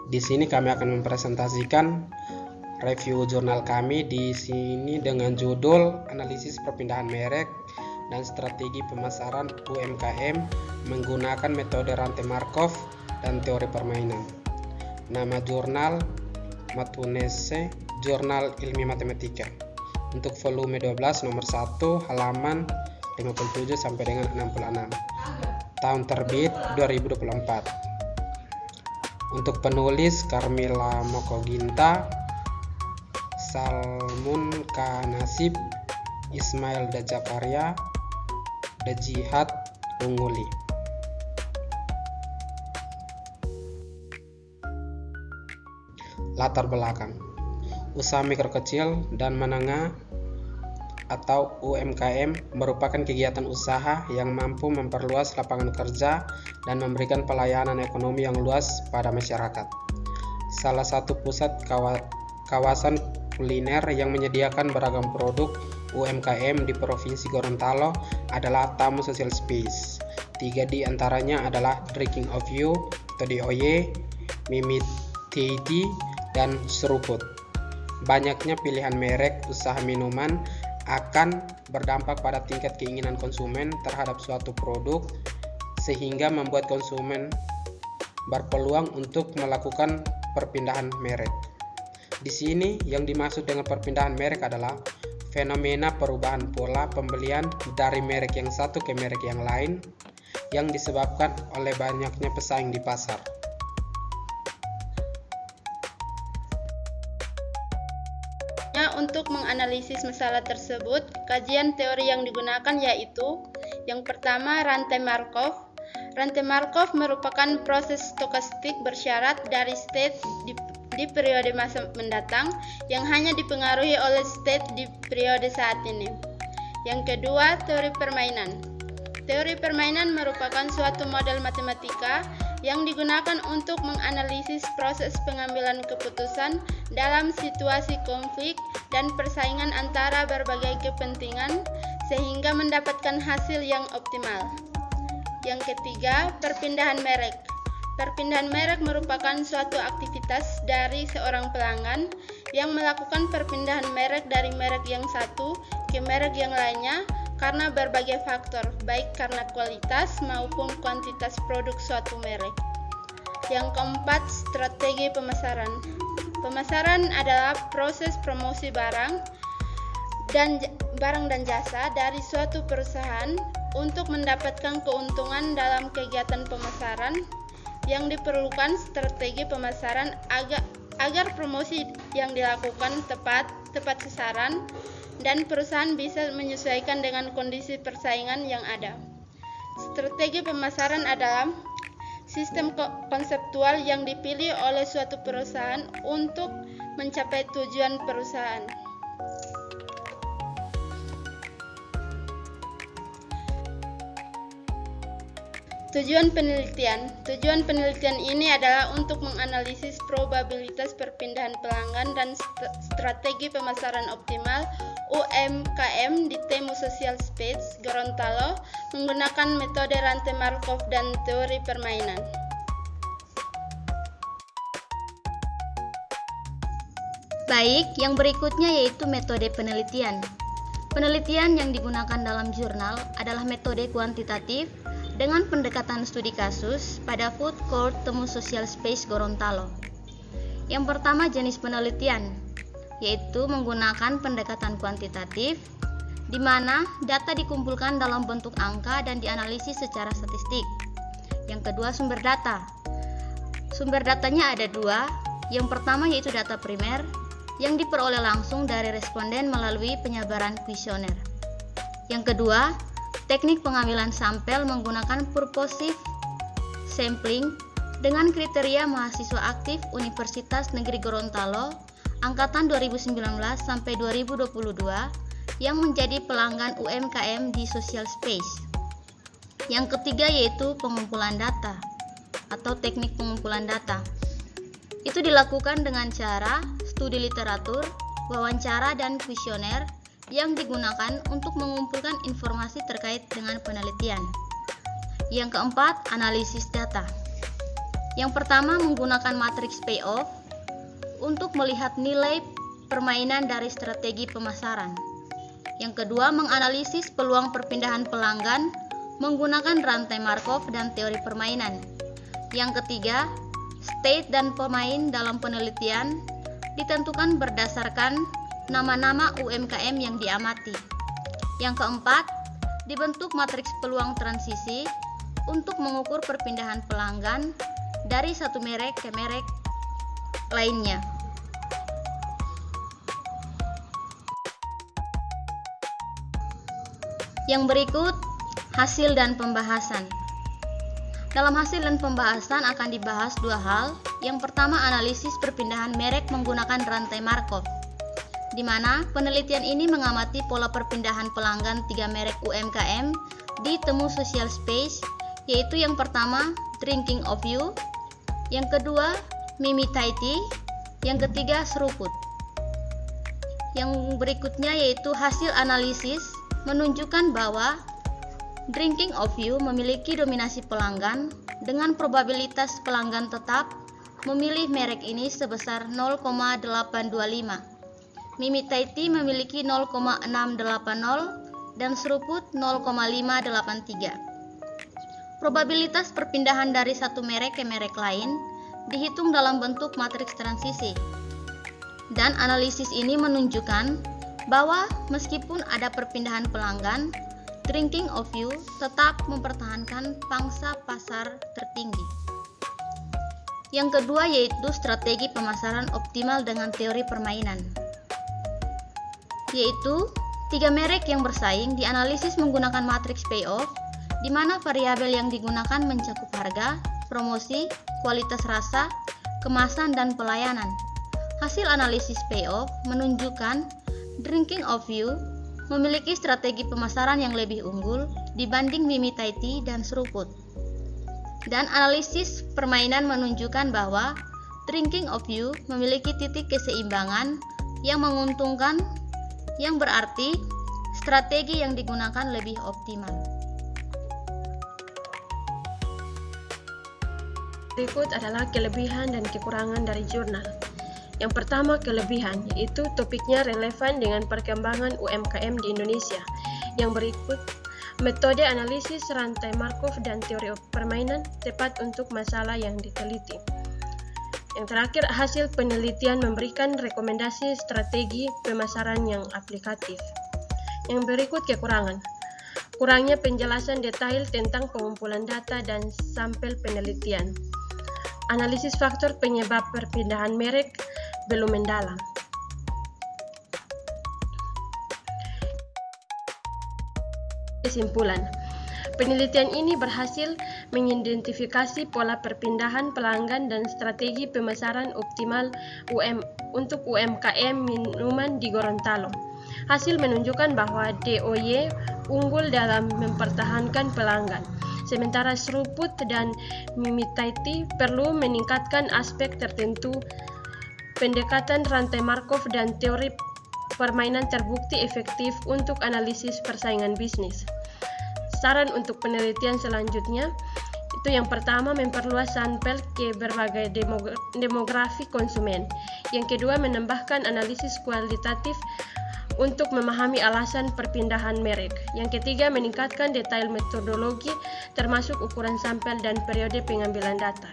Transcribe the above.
Di sini kami akan mempresentasikan review jurnal kami di sini dengan judul Analisis Perpindahan Merek dan Strategi Pemasaran UMKM menggunakan metode rantai Markov dan teori permainan. Nama jurnal Matunese, Jurnal Ilmi Matematika. Untuk volume 12 nomor 1 halaman 57 sampai dengan 66. Tahun terbit 2024. Untuk penulis Carmila Mokoginta, Salmun Kanasib, Ismail Dajakaria, Dajihad Unguli. Latar belakang. Usaha mikro kecil dan menengah atau UMKM merupakan kegiatan usaha yang mampu memperluas lapangan kerja dan memberikan pelayanan ekonomi yang luas pada masyarakat. Salah satu pusat kawasan kuliner yang menyediakan beragam produk UMKM di Provinsi Gorontalo adalah Tamu Social Space. 3 di antaranya adalah Drinking of You atau DOY, Mimi Tea dan Seruput. Banyaknya pilihan merek usaha minuman akan berdampak pada tingkat keinginan konsumen terhadap suatu produk sehingga membuat konsumen berpeluang untuk melakukan perpindahan merek. Di sini yang dimaksud dengan perpindahan merek adalah fenomena perubahan pola pembelian dari merek yang satu ke merek yang lain yang disebabkan oleh banyaknya pesaing di pasar. Untuk menganalisis masalah tersebut, kajian teori yang digunakan yaitu yang pertama, rantai Markov. Rantai Markov merupakan proses stokastik bersyarat dari state di periode masa mendatang yang hanya dipengaruhi oleh state di periode saat ini. Yang kedua, teori permainan. Teori permainan merupakan suatu model matematika yang digunakan untuk menganalisis proses pengambilan keputusan dalam situasi konflik dan persaingan antara berbagai kepentingan sehingga mendapatkan hasil yang optimal. Yang ketiga, perpindahan merek. Perpindahan merek merupakan suatu aktivitas dari seorang pelanggan yang melakukan perpindahan merek dari merek yang satu ke merek yang lainnya karena berbagai faktor, baik karena kualitas maupun kuantitas produk suatu merek. Yang keempat, strategi pemasaran. Pemasaran adalah proses promosi barang dan jasa dari suatu perusahaan untuk mendapatkan keuntungan dalam kegiatan pemasaran. Yang diperlukan strategi pemasaran agar promosi yang dilakukan tepat sasaran dan perusahaan bisa menyesuaikan dengan kondisi persaingan yang ada. Strategi pemasaran adalah sistem konseptual yang dipilih oleh suatu perusahaan untuk mencapai tujuan perusahaan. Tujuan penelitian. Tujuan penelitian ini adalah untuk menganalisis probabilitas perpindahan pelanggan dan strategi pemasaran optimal UMKM di Tamu Social Space Gorontalo menggunakan metode rantai Markov dan teori permainan. Baik, yang berikutnya yaitu metode penelitian. Penelitian yang digunakan dalam jurnal adalah metode kuantitatif dengan pendekatan studi kasus pada food court Tamu Social Space Gorontalo. Yang pertama, jenis penelitian, yaitu menggunakan pendekatan kuantitatif, di mana data dikumpulkan dalam bentuk angka dan dianalisis secara statistik. Yang kedua, sumber data. Sumber datanya ada 2. Yang pertama yaitu data primer, yang diperoleh langsung dari responden melalui penyebaran kuesioner. Yang kedua, teknik pengambilan sampel menggunakan purposive sampling dengan kriteria mahasiswa aktif Universitas Negeri Gorontalo angkatan 2019 sampai 2022 yang menjadi pelanggan UMKM di Social Space. Yang ketiga yaitu pengumpulan data atau teknik pengumpulan data. Itu dilakukan dengan cara studi literatur, wawancara, dan kuesioner yang digunakan untuk mengumpulkan informasi terkait dengan penelitian. Yang keempat, analisis data. Yang pertama, menggunakan matriks payoff untuk melihat nilai permainan dari strategi pemasaran. Yang kedua, menganalisis peluang perpindahan pelanggan menggunakan rantai Markov dan teori permainan. Yang ketiga, state dan pemain dalam penelitian ditentukan berdasarkan nama-nama UMKM yang diamati. Yang keempat, dibentuk matriks peluang transisi untuk mengukur perpindahan pelanggan dari satu merek ke merek lainnya. Yang berikut, hasil dan pembahasan. Dalam hasil dan pembahasan akan dibahas dua hal. Yang pertama, analisis perpindahan merek menggunakan rantai Markov, di mana penelitian ini mengamati pola perpindahan pelanggan 3 merek UMKM di Temu Social Space, yaitu yang pertama, Drinking of You, yang kedua, Mimi Thai Tea, yang ketiga, Seruput. Yang berikutnya yaitu hasil analisis menunjukkan bahwa Drinking of You memiliki dominasi pelanggan dengan probabilitas pelanggan tetap memilih merek ini sebesar 0,825. Mimi Thai Tea memiliki 0,680 dan Seruput 0,583. Probabilitas perpindahan dari satu merek ke merek lain dihitung dalam bentuk matriks transisi. Dan analisis ini menunjukkan bahwa meskipun ada perpindahan pelanggan, Drinking of You tetap mempertahankan pangsa pasar tertinggi. Yang kedua yaitu strategi pemasaran optimal dengan teori permainan, yaitu 3 merek yang bersaing dianalisis menggunakan matriks payoff, di mana variabel yang digunakan mencakup harga, promosi, kualitas rasa, kemasan, dan pelayanan. Hasil analisis payoff menunjukkan Drinking of You memiliki strategi pemasaran yang lebih unggul dibanding Mimi Thai Tea dan Seruput. Dan analisis permainan menunjukkan bahwa Drinking of You memiliki titik keseimbangan yang menguntungkan, yang berarti strategi yang digunakan lebih optimal. Berikut adalah kelebihan dan kekurangan dari jurnal. Yang pertama, kelebihan, yaitu topiknya relevan dengan perkembangan UMKM di Indonesia. Yang berikut, metode analisis rantai Markov dan teori permainan tepat untuk masalah yang diteliti. Yang terakhir, hasil penelitian memberikan rekomendasi strategi pemasaran yang aplikatif. Yang berikut, kekurangan. Kurangnya penjelasan detail tentang pengumpulan data dan sampel penelitian. Analisis faktor penyebab perpindahan merek belum mendalam. Kesimpulan, penelitian ini berhasil mengidentifikasi pola perpindahan pelanggan dan strategi pemasaran optimal untuk UMKM minuman di Gorontalo. Hasil menunjukkan bahwa DOY unggul dalam mempertahankan pelanggan, sementara Seruput dan Mimi Thai Tea perlu meningkatkan aspek tertentu. Pendekatan rantai Markov dan teori permainan terbukti efektif untuk analisis persaingan bisnis. Saran untuk penelitian selanjutnya, itu yang pertama, memperluas sampel ke berbagai demografi konsumen. Yang kedua, menambahkan analisis kualitatif untuk memahami alasan perpindahan merek. Yang ketiga, meningkatkan detail metodologi termasuk ukuran sampel dan periode pengambilan data.